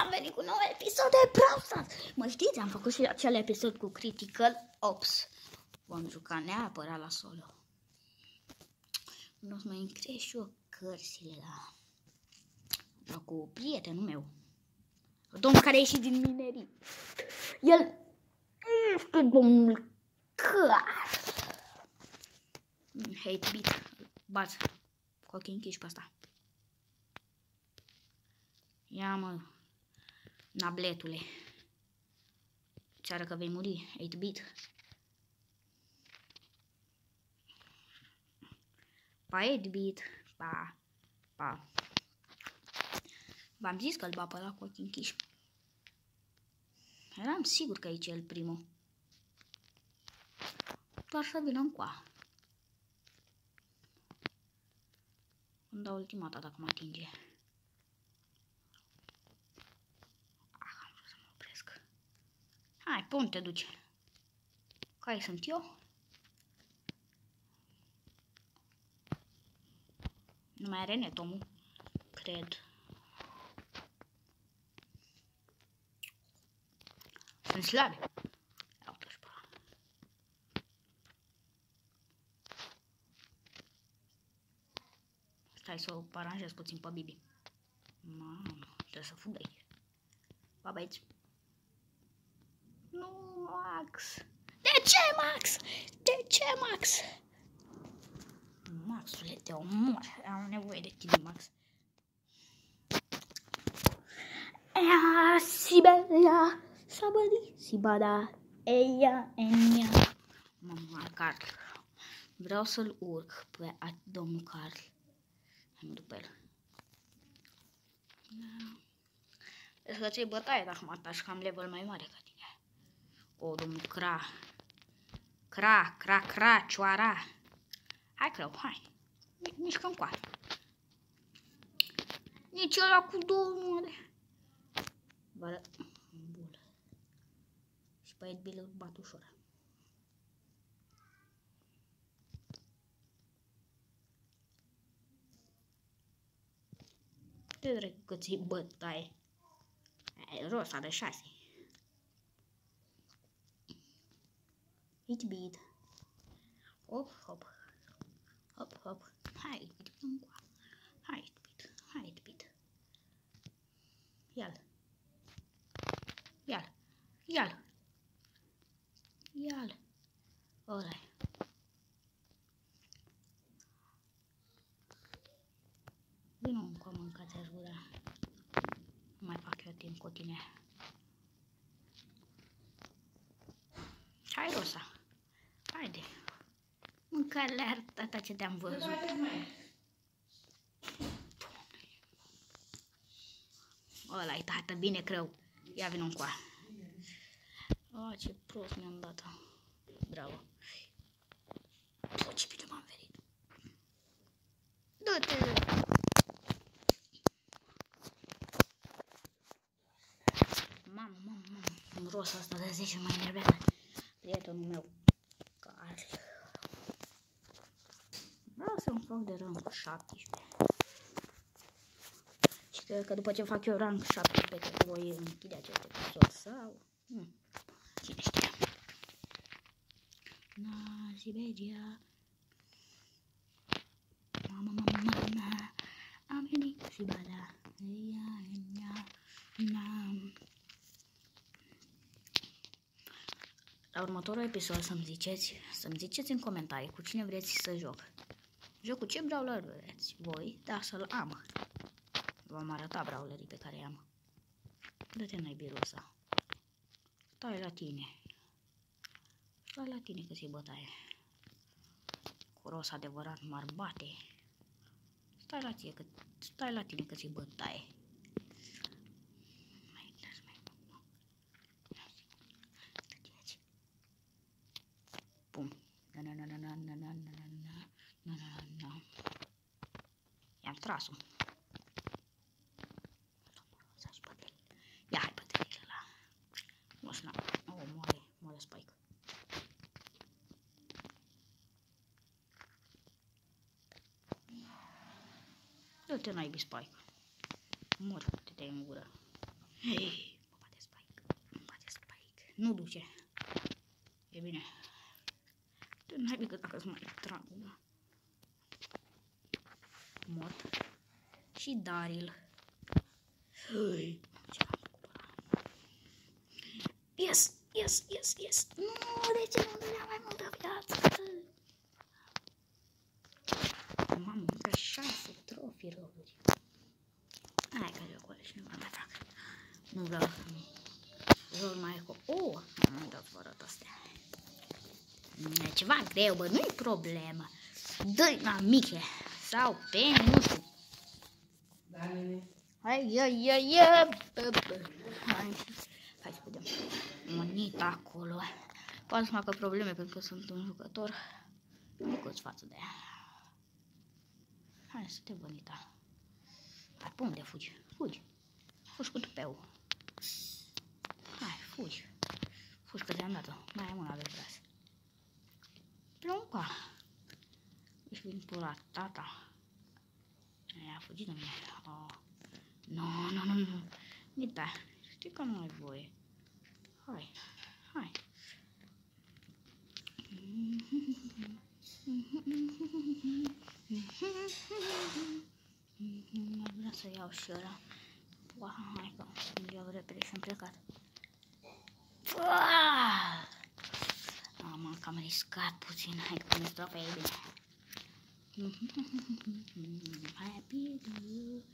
am venit cu un nou episod de Brawl Stars. Mă știți, am făcut și acel episod cu Critical Ops. Vom juca neapărat la solo. Nu o să mai înscrie și eu cărțile la cu prietenul meu. Domnul care a ieșit din minerii. El este domnul Car. Hate beat. Bați. Cu ochii închiși pe asta. Ia mă, nabletule. Ți-ară că vei muri, 8-bit. Pa 8-bit, pa. V-am zis că-l va apăra cu ochii închiși. Eram sigur că e cel primul. Doar să vină încoa. Îmi dau ultima dată dacă mă atinge. Am vrut să mă opresc. Hai, pe unde te duci? Care sunt eu? Nu mai are net omul, cred. Sunt slabe. Iau-te-și pe ăla. Stai să o aranjez puțin pe Bibi. Mamă, trebuie să fug de aici. Pa, băieți. Nu, Max. De ce, Max? De ce, Max? Maxule, te omor. Am nevoie de tine, Max. Ea, Siberia, Sabări, Sibada, Eia, Enia. Mama, Carl. Vreau să-l urc pe domnul Carl. Am după el. Vezi că ți-ai bătaie dacă mă ataci, că am level mai mare ca tine. O, domnul Cra, cioara. Hai, Crău, hai. Mișcă încoa. Nici ăla cu domnule. Bă, bun. Și pe Edbil îl bat ușor. Te drept că ți-i bătaie. E rosa de 6. Hit-beat. Hop. Hop. Hai, încoa. Hai, hit-beat. Ia-l. Ăla-i. Vino încoa, mâncați-aș gura. Nu mai fac eu timp cu tine. Hai, Rosa. Haide. Mânca-le tata ce te-am văzut. Ăla-i tată, bine, Crău. Ia vino încoa. Oh, ce prost mi-am dat. Bravo. Oh, ce bine m-am venit. Du-te! Mamă. Rosa asta de 10 mai enervează. Prietenul meu. Care? Vreau să-mi fac de rang 17. Și cred că după ce fac eu rang 17, cred că voi închide acest episod sau... Cine știe? Na, Siberia. Mama. Am venit, Sibada. La următorul episod să-mi ziceți în comentarii cu cine vreți să joc. Joc cu ce brawler vreți voi, dar să-l am. V-am arătat brawlerii pe care i-am. Dă-te naibii, Rosa. Stai la tine că ți-i bătaie. Cu Rosa adevărat m-ar bate. Stai la tine că ți-i bătaie. Pum. I-am tras-o. Ia, hai, bătările ăla. O să moare Spike. Dă-te naibii, Spike. Mor, te dai în gură. Hei, mă bate Spike. Mă bate Spike. Nu duce. E bine. N-ai decât dacă îți mai trag una. Mort. Și Daryl. Hei, ce am făcut? Yes, yes, yes, yes. Nu, de ce nu dădea mai multă viață? Mamă, încă 6 trofii roluri. Hai că jocul ăla și nu mai fac. Nu vreau jocul mai cu... am mai dat fără astea. E ceva greu, bă, nu-i problemă. Dă-i la miche. Sau pe, nu știu. Da, nene. Hai să vedem. Monita acolo. Poate să facă probleme pentru că sunt un jucător micuț față de ea. Hai să te bonita. Hai, pe unde fugi? Fugi. Fugi cu tupeu. Hai, fugi. Fugi că ți-am dat-o. Mai am una de braț. Plumpa. Ești vin pe la tata. Aia a fugit de mine. Nu. Uita. Știi că nu ai voie. Hai. Ar vrea să iau și ăla. Hai că iau repede și-am plecat. Am cam riscat puțin. Hai că pune strofa e bine. Happy to you.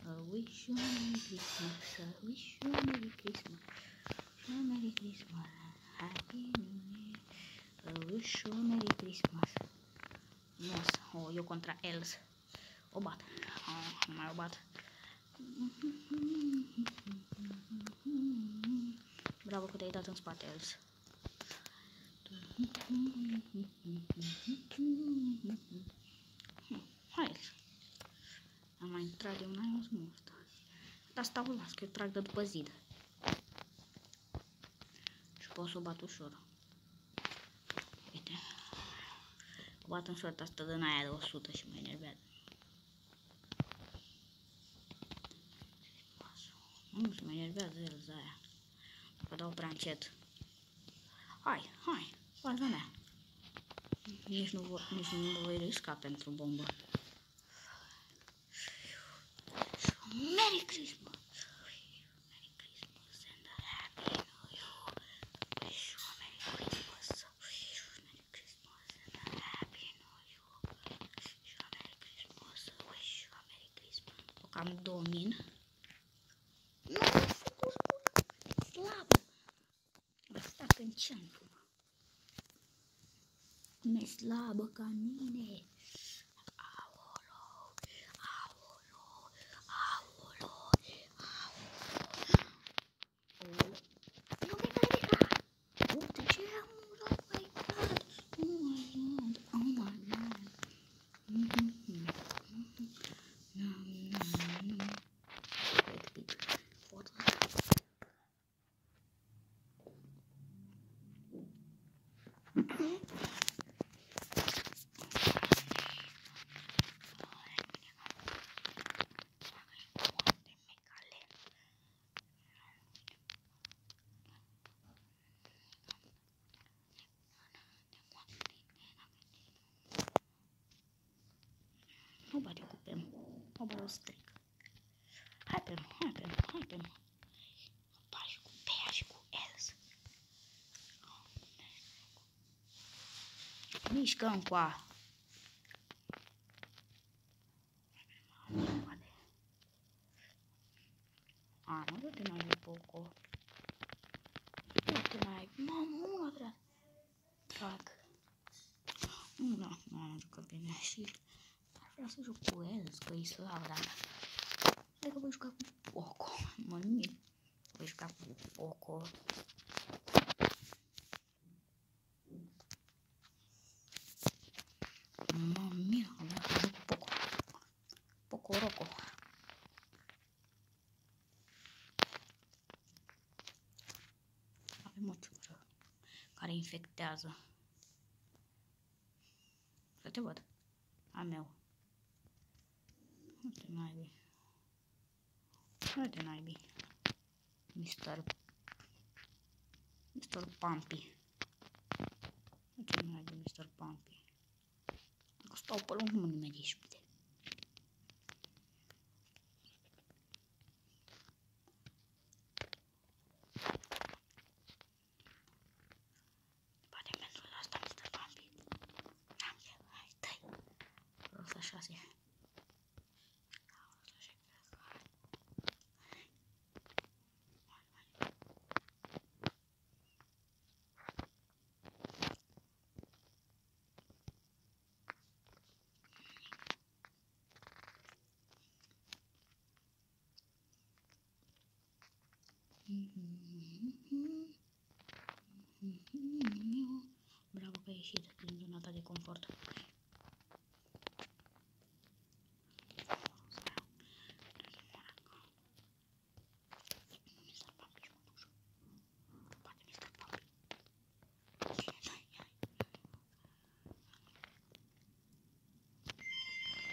I wish you a Merry Christmas. I wish you a Merry Christmas. A Merry Christmas. Happy New Year. I wish you a Merry Christmas. Mos. Eu contra Els. O bat. Mai o bat. Bravo că te-ai dat în spate, Els. Hai, Els. Am mai intrat eu, n-ai o să mult. Dar stau las, că eu trag de după zid. Și pot să o bat ușor. Uite. O bat în sortă asta de n-aia de 100 și mă enervează. Nu se mă enervează el de aia. Că dau prea încet. Hai, faza mea. Nici nu voi risca pentru bombă. Merry Christmas! Merry Christmas and a Happy New Year! Wish you a Merry Christmas! Wish you a Merry Christmas and a Happy New Year! Wish you a Merry Christmas! Wish you a Merry Christmas! O cam domin. Nu, slabă! Asta în centru. Nu e slabă ca mine. Nu bate cu Pem. O bate o stric. Hai Pem. Bate cu Pea și cu Els. Mișcăm cu a. Nu te mai poco. Nu te mai... Mamă, una vrea. Trag. Nu am jucat bine și... Vreau să joc cu Els, că e slab, dar... Hai că voi juca cu Poco. Mă mir. Voi juca cu Poco. Mă mir, vreau să joc cu Poco. Poco Roco. Avem o ciură care infectează. Să te văd. A meu. Nu te naibii. Mr. Pumpy. Ce nu de Mr. Pumpy? Dacă stau pe loc, nu mă nimeriști, bine. Poate pentru asta Mr. Pumpy. N-am chef, hai, dă-i. Rosa 6. Bravo că ai ieșit din zona ta de confort.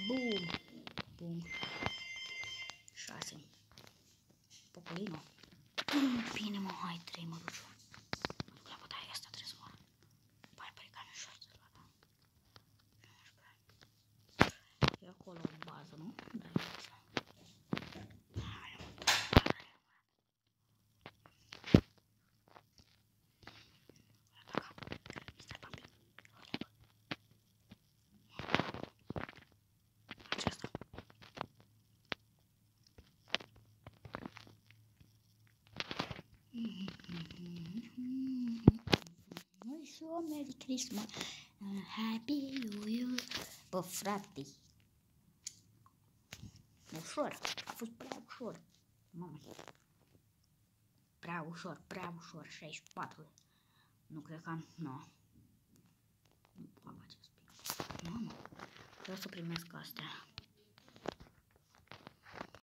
Bum! Bum! 6. Pocolino. Bine, mă, hai, 3, mă, duci. Mă duc la bătaia asta, trebuie să mă... Pare cam ușor să-l vadă. E acolo în bază, nu? Da, e așa. Hai, mă, tare. Ataca. Mr. Pumpy. Aceasta. So Merry Christmas, Happy New Year. Bă, frate, ușor, a fost prea ușor. Mamă, prea ușor, 64. Nu cred că am, nu. Nu pot face spune. Mamă, vreau să primesc astea.